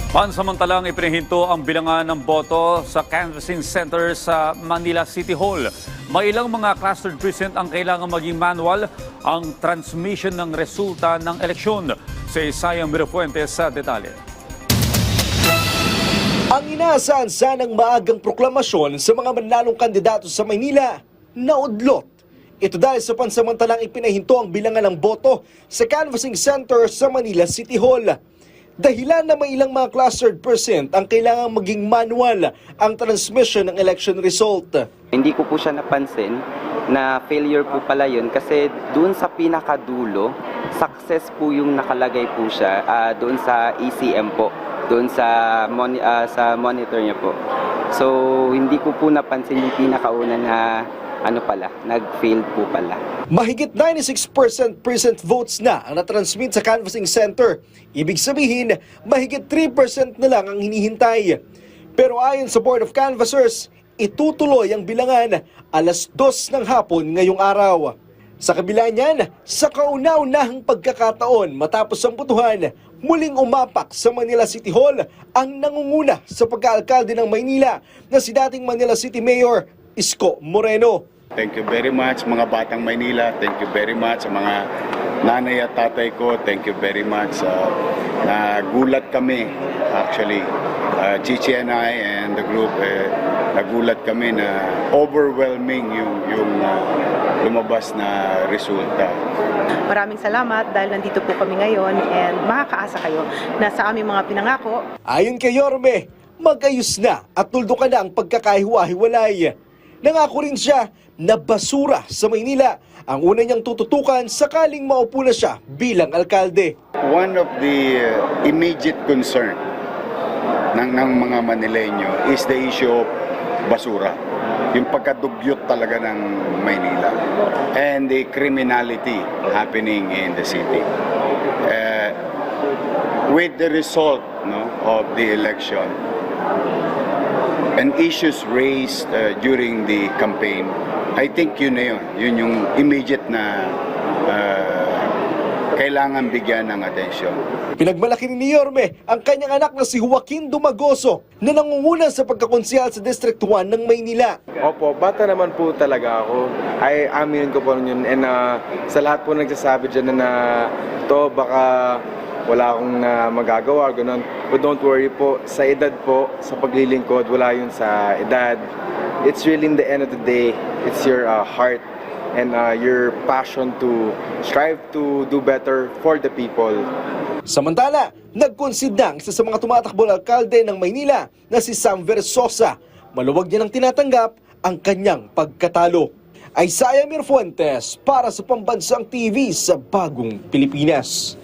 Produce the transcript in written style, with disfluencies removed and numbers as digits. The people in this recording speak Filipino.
Pansamantalang ipinahinto ang bilangan ng boto sa canvassing center sa Manila City Hall. May ilang mga clustered precinct ang kailangan maging manual ang transmission ng resulta ng eleksyon. Si Isaiah Mirafuentes sa detalye. Ang inaasahan sanang maagang proklamasyon sa mga manlalong kandidato sa Maynila, naudlot. Ito dahil sa pansamantalang ipinahinto ang bilangan ng boto sa canvassing center sa Manila City Hall. Dahilan na may ilang mga clustered precinct ang kailangang maging manual ang transmission ng election result. Hindi ko po siya napansin na failure po pala yun kasi doon sa pinakadulo, success po yung nakalagay po siya doon sa ECM po, doon sa monitor niya po. So hindi ko po napansin yung pinakauna na nag-fail po pala. Mahigit 96% precinct votes na ang natransmit sa canvassing center. Ibig sabihin, mahigit 3% na lang ang hinihintay. Pero ayon sa Board of Canvassers, itutuloy ang bilangan alas 2 ng hapon ngayong araw. Sa kabila niyan, sa kauna-unahang pagkakataon matapos ang botohan, muling umapak sa Manila City Hall ang nangunguna sa pagkaalkalde ng Maynila na si dating Manila City Mayor Isko Moreno. Thank you very much mga batang Maynila. Thank you very much sa mga nanay at tatay ko. Thank you very much. Nagulat kami actually. Chichi and I and the group, nagulat kami na overwhelming yung lumabas na resulta. Maraming salamat dahil nandito po kami ngayon and makakaasa kayo na sa aming mga pinangako. Ayon kay Yorme, mag-ayos na at tuldukan na ang pagkakahiwa-hiwalay. Nangako rin siya na basura sa Maynila ang una niyang tututukan sakaling maupo na siya bilang alkalde. One of the immediate concern ng mga Manileño is the issue of basura. Yung pagkadugyot talaga ng Maynila and the criminality happening in the city. With the result of the election and issues raised during the campaign, I think yun na yun. Yun yung immediate na kailangan bigyan ng atensyon. Pinagmalaki ni Yorme ang kanyang anak na si Joaquin Dumagoso na nangunguna sa pagkakonsehal sa District 1 ng Maynila. Opo, bata naman po talaga ako. Ay, aminin ko po yun. And sa lahat po nagsasabi dyan na to baka wala akong magagawa, ganun. But don't worry po, sa edad po, sa paglilingkod, wala yun sa edad. It's really in the end of the day, it's your heart and your passion to strive to do better for the people. Samantala, nag-concede na ang isa sa mga tumatakbong alkalde ng Maynila na si Sam Versosa. Maluwag niya nang tinatanggap ang kanyang pagkatalo. Isaiah Mirafuentes para sa Pambansang TV sa Bagong Pilipinas.